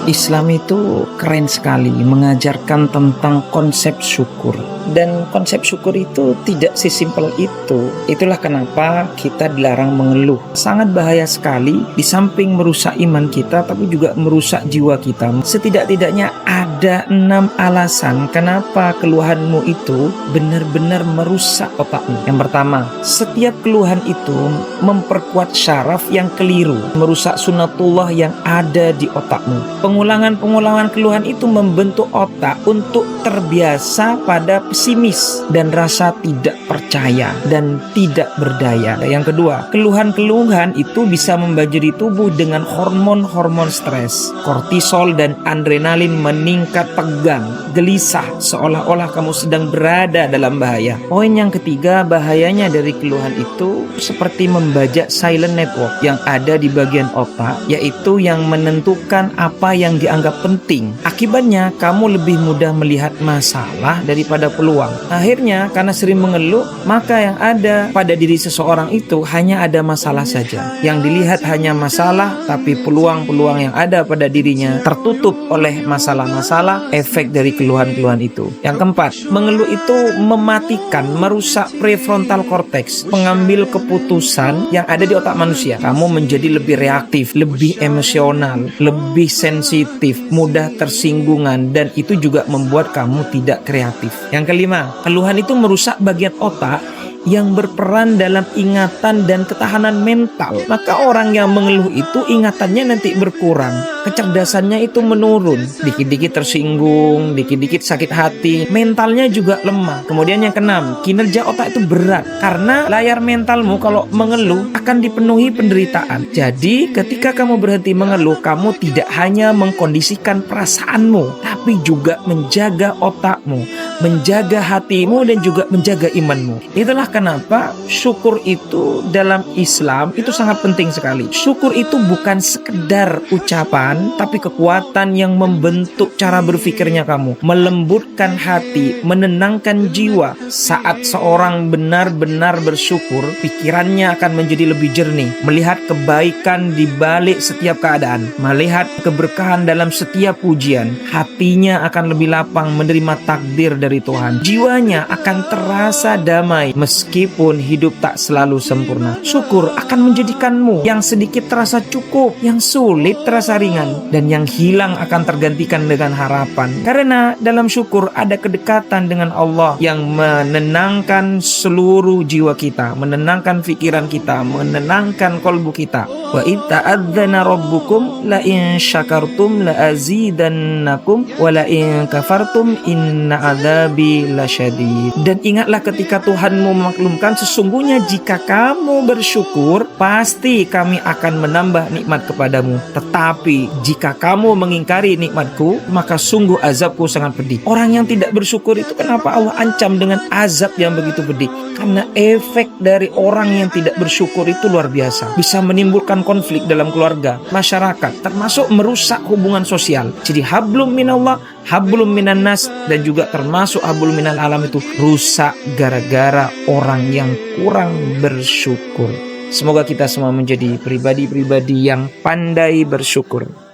Islam itu keren sekali mengajarkan tentang konsep syukur. Dan konsep syukur itu tidak sesimpel itu. Itulah kenapa kita dilarang mengeluh. Sangat bahaya sekali, di samping merusak iman kita tapi juga merusak jiwa kita. Setidak-tidaknya ada 6 alasan kenapa keluhanmu itu benar-benar merusak otakmu. Yang pertama, setiap keluhan itu memperkuat syaraf yang keliru, merusak sunnatullah yang ada di otakmu. Pengulangan-pengulangan keluhan itu membentuk otak untuk terbiasa pada pesimis dan rasa tidak percaya dan tidak berdaya. Yang kedua, keluhan-keluhan itu bisa membanjiri tubuh dengan hormon-hormon stres. Kortisol dan adrenalin meningkat, tegang, gelisah, seolah-olah kamu sedang berada dalam bahaya. Poin yang ketiga, bahayanya dari keluhan itu seperti membajak silent network yang ada di bagian otak, yaitu yang menentukan apa yang dianggap penting. Akibatnya, kamu lebih mudah melihat masalah daripada peluang. Akhirnya, karena sering mengeluh, maka yang ada pada diri seseorang itu hanya ada masalah saja. Yang dilihat hanya masalah, tapi peluang-peluang yang ada pada dirinya tertutup oleh masalah-masalah efek dari keluhan-keluhan itu. Yang keempat, mengeluh itu mematikan, merusak prefrontal cortex, pengambil keputusan yang ada di otak manusia. Kamu menjadi lebih reaktif, lebih emosional, lebih sensitif, mudah tersinggungan, dan itu juga membuat kamu tidak kreatif. Yang kelima, keluhan itu merusak bagian otak yang berperan dalam ingatan dan ketahanan mental. Maka orang yang mengeluh itu ingatannya nanti berkurang, kecerdasannya itu menurun, dikit-dikit tersinggung, dikit-dikit sakit hati, mentalnya juga lemah. Kemudian yang keenam, kinerja otak itu berat karena layar mentalmu kalau mengeluh akan dipenuhi penderitaan. Jadi ketika kamu berhenti mengeluh, kamu tidak hanya mengkondisikan perasaanmu, tapi juga menjaga otakmu, menjaga hatimu, dan juga menjaga imanmu. Itulah kenapa syukur itu dalam Islam itu sangat penting sekali. Syukur itu bukan sekedar ucapan, tapi kekuatan yang membentuk cara berpikirnya kamu, melembutkan hati, menenangkan jiwa. Saat seorang benar-benar bersyukur, pikirannya akan menjadi lebih jernih, melihat kebaikan di balik setiap keadaan, melihat keberkahan dalam setiap ujian. Hatinya akan lebih lapang menerima takdir dari Tuhan. Jiwanya akan terasa damai meskipun hidup tak selalu sempurna. Syukur akan menjadikanmu yang sedikit terasa cukup, yang sulit terasa ringan, dan yang hilang akan tergantikan dengan harapan. Karena dalam syukur ada kedekatan dengan Allah yang menenangkan seluruh jiwa kita, menenangkan pikiran kita, menenangkan kolbu kita. Wa idh ta'adzana rabbukum la in syakartum la azidannakum wa la in kafartum inna adzabi lasyadid. Dan ingatlah ketika Tuhanmu memaklumkan, sesungguhnya jika kamu bersyukur, pasti kami akan menambah nikmat kepadamu. Tetapi jika kamu mengingkari nikmatku, maka sungguh azabku sangat pedih. Orang yang tidak bersyukur itu kenapa Allah ancam dengan azab yang begitu pedih? Karena efek dari orang yang tidak bersyukur itu luar biasa. Bisa menimbulkan konflik dalam keluarga, masyarakat, termasuk merusak hubungan sosial. Jadi hablum minallah, hablum minan nas, dan juga termasuk hablum minal alam itu rusak gara-gara orang yang kurang bersyukur. Semoga kita semua menjadi pribadi-pribadi yang pandai bersyukur.